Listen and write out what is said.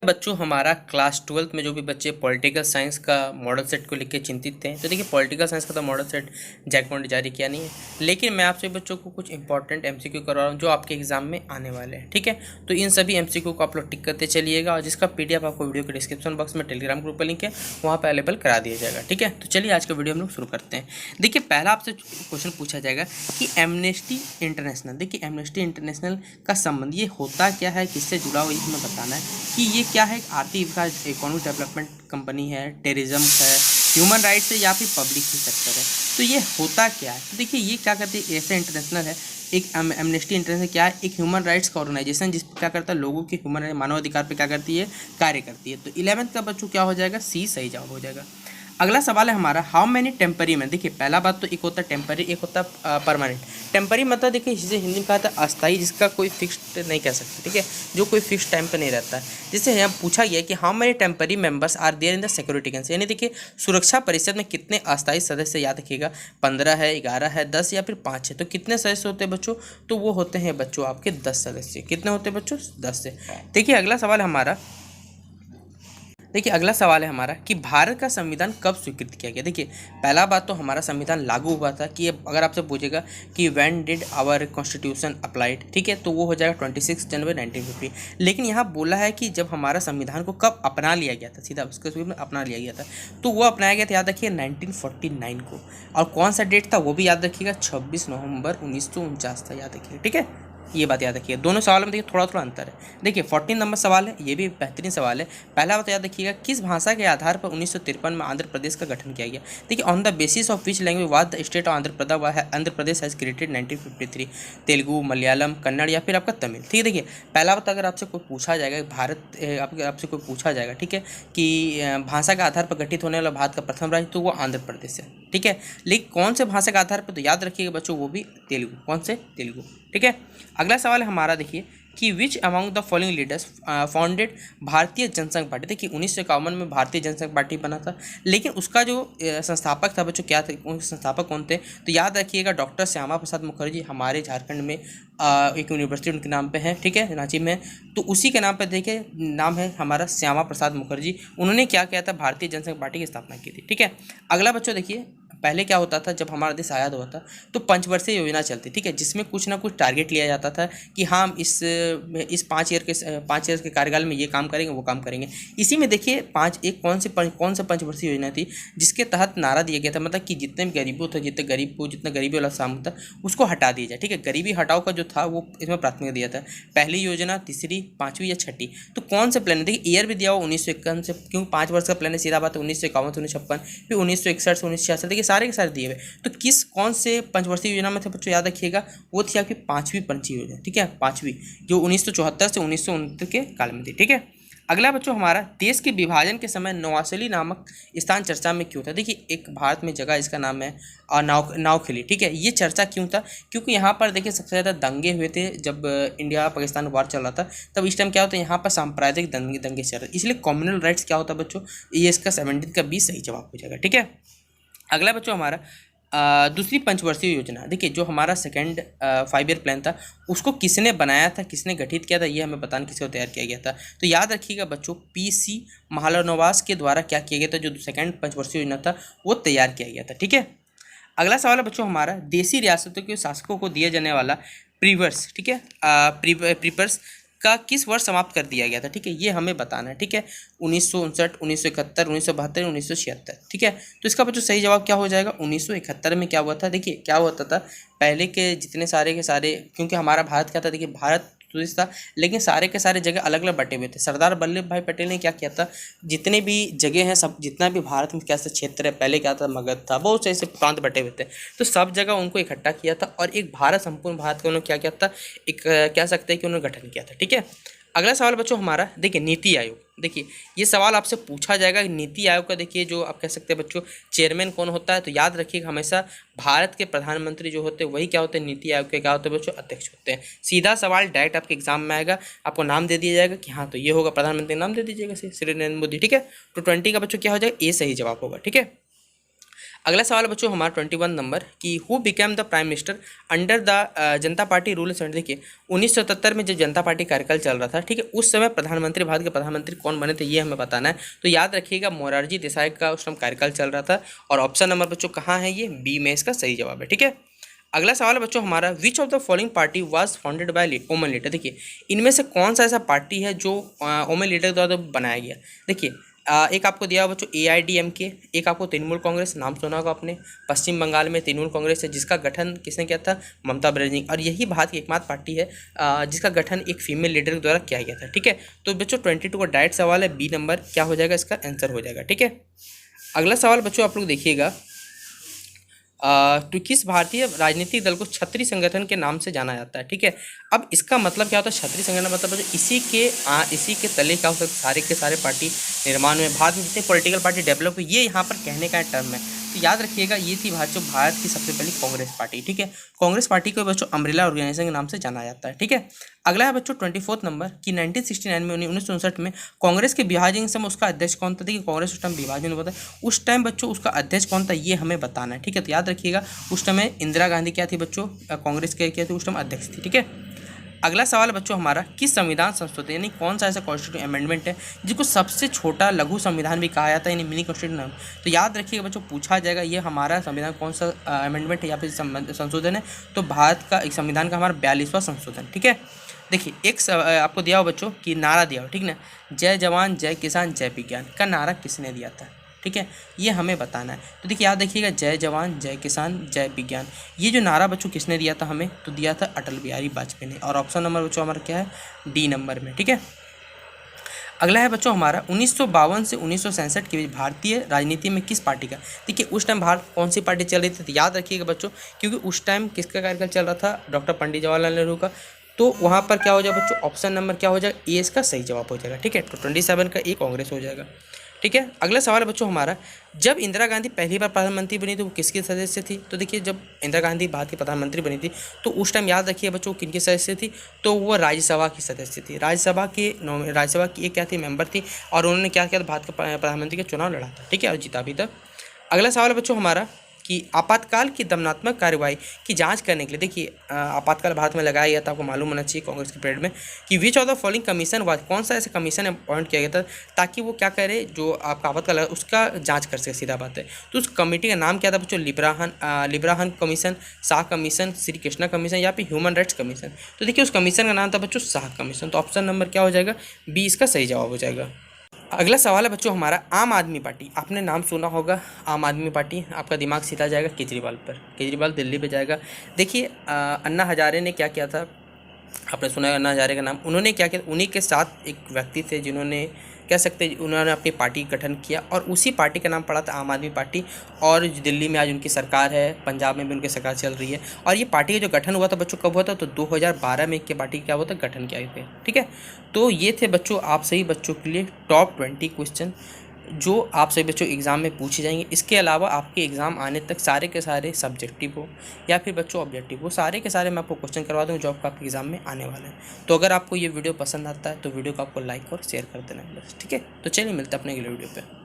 बच्चों हमारा class 12th में जो भी बच्चे पॉलिटिकल साइंस का मॉडल सेट को लेकर चिंतित थे, तो देखिए पॉलिटिकल साइंस का तो मॉडल सेट जैकबॉन्ड ने जारी किया नहीं है, लेकिन मैं आपसे बच्चों को कुछ इंपॉर्टेंट एमसीक्यू करवा रहा हूँ जो आपके एग्जाम में आने वाले हैं। ठीक है, तो इन सभी एमसीक्यू को आप लोग टिक करते चलिएगा और जिसका पीडीएफ आपको वीडियो के डिस्क्रिप्शन बॉक्स में टेलीग्राम ग्रुप पर लिंक है, वहाँ पर अवेलेबल करा दिया जाएगा। ठीक है, तो चलिए आज का वीडियो हम लोग शुरू करते हैं। देखिए पहला आपसे क्वेश्चन पूछा जाएगा कि एमनेस्टी इंटरनेशनल, देखिए एमनेस्टी इंटरनेशनल का संबंध ये होता क्या है, किससे जुड़ा हुआ, ये हमें बताना है कि ये क्या है, आर्थिक विकास, इकोनॉमिक डेवलपमेंट कंपनी है, टेररिज्म है, ह्यूमन राइट्स है या फिर पब्लिक सेक्टर है। तो ये होता क्या है, तो देखिए ये क्या करते हैं, ऐसे इंटरनेशनल है, एक एमनेस्टी इंटरनेशनल क्या है, एक ह्यूमन राइट्स का ऑर्गेनाइजेशन जिस क्या करता है, लोगों के ह्यूमन मानवाधिकार पे क्या करती है, कार्य करती है। तो 11th का बच्चों क्या हो जाएगा, सी सही जवाब हो जाएगा। अगला सवाल है हमारा, हाउ मैनी टेम्परी मैन। देखिए पहला बात तो एक होता है टेम्परी, एक होता है परमानेंट। टेम्परी मतलब देखिए जिसे हिंदी में कहा था अस्थाई, जिसका कोई फिक्स्ड नहीं कह सकते, ठीक है, जो कोई फिक्स टाइम पर नहीं रहता है। जिससे यहाँ पूछा गया कि how many temporary members are there in the security council, यानी देखिए सुरक्षा परिषद में कितने अस्थायी सदस्य, याद रखिएगा 15 है, 11 है, 10 या फिर 5 है। तो कितने सदस्य होते हैं बच्चों, तो वो होते हैं बच्चों आपके 10 सदस्य। कितने होते हैं बच्चों, 10 से। देखिए अगला सवाल हमारा, देखिए अगला सवाल है हमारा कि भारत का संविधान कब स्वीकृत किया गया। देखिए पहला बात तो हमारा संविधान लागू हुआ था कि अगर आपसे पूछेगा कि when did our constitution applied, ठीक है, तो वो हो जाएगा 26 जनवरी 1950। लेकिन यहाँ बोला है कि जब हमारा संविधान को कब अपना लिया गया था, सीधा उसके में अपना लिया गया था, तो वो अपनाया गया था, याद रखिए 1949 को। और कौन सा डेट था वो भी याद रखिएगा, 26 नवंबर 1949 था, याद रखिएगा। ठीक है, ये बात याद रखिए। दोनों सवाल में देखिए थोड़ा थोड़ा अंतर है। देखिए 14 नंबर सवाल है, ये भी बेहतरीन सवाल है। पहला बात याद रखिएगा, किस भाषा के आधार पर 1953 में आंध्र प्रदेश का गठन किया गया। देखिए on the basis of which language was the state of Andhra Pradesh has created 1953, Telugu, Malayalam, Kannada या फिर आपका तमिल। ठीक है, देखिए पहला बात अगर आपसे कोई पूछा जाएगा, आपसे कोई पूछा जाएगा, ठीक है, कि भाषा के आधार पर गठित होने वाला भारत का प्रथम राज्य, तो वो आंध्र प्रदेश है। ठीक है, लेकिन कौन से भाषा के आधार पर, तो याद रखिएगा बच्चों वो भी तेलुगु। कौन से, तेलुगु। ठीक है, अगला सवाल हमारा देखिए कि which among the following leaders founded भारतीय जनसंघ पार्टी। देखिए 1951 में भारतीय जनसंघ पार्टी बना था, लेकिन उसका जो संस्थापक था बच्चों, क्या थे उनके संस्थापक कौन थे, तो याद रखिएगा डॉक्टर श्यामा प्रसाद मुखर्जी। हमारे झारखंड में एक यूनिवर्सिटी उनके नाम पे है, ठीक है, रांची में, तो उसी के नाम पर देखिए नाम है हमारा श्यामा प्रसाद मुखर्जी। उन्होंने क्या किया था, भारतीय जनसंघ पार्टी की स्थापना की थी। ठीक है, अगला बच्चों देखिए, पहले क्या होता था, जब हमारा देश आज़ाद हुआ था तो पंचवर्षीय योजना चलती, ठीक है, जिसमें कुछ ना कुछ टारगेट लिया जाता था कि हम इस 5 ईयर के कार्यकाल में ये काम करेंगे, वो काम करेंगे। इसी में देखिए कौन से पंचवर्षीय योजना थी जिसके तहत नारा दिया गया था, मतलब कि जितने भी गरीबों थे, जितना गरीबी वाला सामूह था उसको हटा दिया जाए। ठीक है, गरीबी हटाओ का जो था वो इसमें प्राथमिकता दिया था, पहली योजना, तीसरी, पाँचवीं या छठी। तो कौन से प्लान है, देखिए ईयर भी दिया हुआ 1951 से, क्योंकि 5 वर्ष का प्लान है, सीधा बात है 1951 से 1956, फिर 1961 से 1966, देखिए सारे के सारे दिए हुए। तो कौन से पंचवर्षीय योजना में थे बच्चों, याद रखिएगा वो थी आपकी 5वीं पंचवर्षीय योजना। ठीक है, 5वीं, जो 1974 से 1969 के काल में थी। ठीक है, अगला बच्चों हमारा, देश के विभाजन के समय नौअसली नामक स्थान चर्चा में क्यों था। देखिए एक भारत में जगह इसका नाम है नावखेली। ठीक है, ये चर्चा क्यों था, क्योंकि यहाँ पर देखिए सबसे ज़्यादा दंगे हुए थे जब इंडिया पाकिस्तान वार चल रहा था, तब इस टाइम क्या होता है, यहाँ पर सांप्रदायिक दंगे चल रहे, इसलिए कम्युनल राइट्स क्या होता है बच्चों, ये इसका 17 का 20 सही जवाब हो जाएगा। ठीक है, अगला बच्चों हमारा दूसरी पंचवर्षीय योजना। देखिए जो हमारा सेकेंड 5 ईयर प्लान था उसको किसने बनाया था, किसने गठित किया था, ये हमें बताना किसको तैयार किया गया था। तो याद रखिएगा बच्चों, पीसी महालनोबिस के द्वारा क्या किया गया था, जो सेकेंड पंचवर्षीय योजना था वो तैयार किया गया था। ठीक है, अगला सवाल है बच्चों हमारा, देशी रियासतों के शासकों को दिया जाने वाला प्रीवर्स, ठीक है, प्रीपर्स का किस वर्ष समाप्त कर दिया गया था। ठीक है, ये हमें बताना है। ठीक है, 1959, 1971, 1972, 1976। ठीक है, तो इसका बच्चों सही जवाब क्या हो जाएगा, 1971 में क्या हुआ था। देखिए क्या होता था, पहले के जितने सारे के सारे, क्योंकि हमारा भारत क्या था, देखिए भारत देश था, लेकिन सारे के सारे जगह अलग अलग बटे हुए थे। सरदार वल्लभ भाई पटेल ने क्या किया था, जितने भी जगह हैं, सब जितना भी भारत में कैसे क्षेत्र है, पहले क्या था, मगध था, बहुत से ऐसे प्रांत बटे हुए थे, तो सब जगह उनको इकट्ठा किया था और एक भारत, संपूर्ण भारत का उन्होंने क्या किया था, एक कह सकते हैं कि उन्होंने गठन किया था। ठीक है, अगला सवाल बच्चों हमारा, देखिए नीति आयोग। देखिए ये सवाल आपसे पूछा जाएगा, नीति आयोग का देखिए जो आप कह सकते हैं बच्चों चेयरमैन कौन होता है, तो याद रखिएगा हमेशा भारत के प्रधानमंत्री जो होते हैं वही क्या होते हैं, नीति आयोग के क्या होते हैं बच्चों, अध्यक्ष होते हैं। सीधा सवाल डायरेक्ट आपके एग्जाम में आएगा, आपको नाम दे दिया जाएगा कि हाँ तो ये होगा, प्रधानमंत्री नाम दे दीजिएगा श्री नरेंद्र मोदी। ठीक है, तो 20 का बच्चों क्या हो जाएगा, ए सही जवाब होगा। ठीक है, अगला सवाल बच्चों हमारा 21 नंबर कि who became the prime minister under the Janata party rule. देखिए 1977 में जब जनता पार्टी कार्यकाल चल रहा था, ठीक है, उस समय प्रधानमंत्री, भारत के प्रधानमंत्री कौन बने थे ये हमें बताना है। तो याद रखिएगा मोरारजी देसाई का उस समय कार्यकाल चल रहा था। और ऑप्शन नंबर बच्चों कहाँ है, ये बी में इसका सही जवाब है। ठीक है, अगला सवाल है बच्चों हमारा which of the following party was founded by women leader. देखिए इनमें से कौन सा ऐसा पार्टी है जो वुमेन लीडर द्वारा बनाया गया। देखिए एक आपको दिया बच्चों AIDMK, एक आपको तृणमूल कांग्रेस, नाम सुना होगा आपने, पश्चिम बंगाल में तृणमूल कांग्रेस है जिसका गठन किसने किया था, ममता बनर्जी। और यही भारत की एकमात्र पार्टी है जिसका गठन एक फीमेल लीडर के द्वारा किया गया था। ठीक है, तो बच्चों 22 का डायरेक्ट सवाल है, बी नंबर क्या हो जाएगा, इसका आंसर हो जाएगा। ठीक है, अगला सवाल बच्चों आप लोग देखिएगा, तो किस भारतीय राजनीतिक दल को क्षत्रिय संगठन के नाम से जाना जाता है। ठीक है, अब इसका मतलब क्या होता है, क्षत्रिय संगठन मतलब इसी के तले क्या हो सकता है, सारे के सारे पार्टी निर्माण में भारत में जितने पॉलिटिकल पार्टी डेवलप हुई, ये यहाँ पर कहने का टर्म है। तो याद रखिएगा ये थी भारत की सबसे पहली कांग्रेस पार्टी। ठीक है, कांग्रेस पार्टी को बच्चों अम्ब्रेला ऑर्गेनाइजेशन के नाम से जाना जाता है। ठीक है, अगला है बच्चों 24 नंबर कि 1969 में 1959 में कांग्रेस के विभाजन समय उसका अध्यक्ष कौन था। देखिए कांग्रेस उस टाइम विभाजन हुआ था, उस टाइम बच्चों उसका अध्यक्ष कौन था ये हमें बताना है। ठीक है, तो याद रखिएगा उस टाइम इंदिरा गांधी क्या थी बच्चों, कांग्रेस के क्या थी उस टाइम अध्यक्ष थी। ठीक है, अगला सवाल बच्चों हमारा किस संविधान संशोधन यानी कौन सा ऐसा कॉन्स्टिट्यूशन अमेंडमेंट है जिसको सबसे छोटा लघु संविधान भी कहा जाता है, यानी मिनी कॉन्स्टिट्यूशन। तो याद रखिएगा बच्चों पूछा जाएगा ये हमारा संविधान कौन सा अमेंडमेंट है या फिर संशोधन है। तो भारत का एक संविधान का हमारा 42वां संशोधन। ठीक है, देखिए एक आपको दिया हो बच्चों कि नारा दिया हो, ठीक ना, जय जवान जय किसान जय विज्ञान का नारा किसने दिया था। ठीक है, ये हमें बताना है। तो देखिए याद रखिएगा जय जवान जय किसान जय विज्ञान, ये जो नारा बच्चों किसने दिया था हमें, तो दिया था अटल बिहारी वाजपेयी ने। और ऑप्शन नंबर बच्चों हमारा क्या है, डी नंबर में। ठीक है, अगला है बच्चों हमारा 1952 से 1967 के बीच भारतीय राजनीति में किस पार्टी का। देखिए उस टाइम भारत कौन सी पार्टी चल रही थी, तो याद रखिएगा बच्चों क्योंकि उस टाइम किसका कार्यकाल चल रहा था, डॉक्टर पंडित जवाहरलाल नेहरू का। तो वहाँ पर क्या हो जाएगा बच्चों, ऑप्शन नंबर क्या हो जाएगा, ए इसका सही जवाब हो जाएगा। ठीक है, तो 27 का ए कांग्रेस हो जाएगा। ठीक है, अगला सवाल बच्चों हमारा जब इंदिरा गांधी पहली बार प्रधानमंत्री बनी तो वो किसकी सदस्य थी। तो देखिए जब इंदिरा गांधी भारत की प्रधानमंत्री बनी थी तो उस टाइम याद रखिए बच्चों किनकी सदस्य थी, तो वो राज्यसभा की सदस्य थी। राज्यसभा की एक क्या थी, मेंबर थी। और उन्होंने क्या किया था, भारत के प्रधानमंत्री का चुनाव लड़ा था। ठीक है, और जीता भी था। अगला सवाल बच्चों हमारा कि आपातकाल की दमनात्मक कार्रवाई की जांच करने के लिए, देखिए आपातकाल भारत में लगाया गया था, आपको मालूम होना चाहिए कांग्रेस के पीरियड में, कि which of the following commission was, कौन सा ऐसा कमीशन अपॉइंट किया गया था ताकि वो क्या करे, जो आपका आपातकाल है उसका जांच कर सके, सीधा बात है। तो उस कमेटी का नाम क्या था बच्चों, Liberhan commission, Shah commission, Shri Krishna commission या फिर ह्यूमन राइट्स कमीशन। तो देखिए उस कमीशन का नाम था बच्चों शाह कमीशन। तो ऑप्शन नंबर क्या हो जाएगा, बी इसका सही जवाब हो जाएगा। अगला सवाल है बच्चों हमारा आम आदमी पार्टी, आपने नाम सुना होगा आम आदमी पार्टी, आपका दिमाग सीधा जाएगा केजरीवाल पर, केजरीवाल दिल्ली पे जाएगा। देखिए अन्ना हजारे ने क्या किया था, आपने सुना है अन्ना हजारे का नाम, उन्होंने क्या किया, उन्हीं के साथ एक व्यक्ति थे जिन्होंने कह सकते हैं उन्होंने अपनी पार्टी का गठन किया और उसी पार्टी का नाम पड़ा था आम आदमी पार्टी। और दिल्ली में आज उनकी सरकार है, पंजाब में भी उनकी सरकार चल रही है। और ये पार्टी का जो गठन हुआ था बच्चों कब हुआ था, तो 2012 में एक पार्टी क्या हुआ था, गठन किया गया। ठीक है, तो ये थे बच्चों आप सही बच्चों के लिए टॉप 20 क्वेश्चन जो आप सभी बच्चों एग्ज़ाम में पूछे जाएंगे। इसके अलावा आपके एग्ज़ाम आने तक सारे के सारे सब्जेक्टिव हो या फिर बच्चों ऑब्जेक्टिव हो, सारे के सारे मैं आपको क्वेश्चन करवा दूँगा जो आपका आपके एग्ज़ाम में आने वाले हैं। तो अगर आपको ये वीडियो पसंद आता है तो वीडियो को आपको लाइक और शेयर कर देना है बस। ठीक है, तो चलिए मिलते हैं अपने अगले वीडियो पे।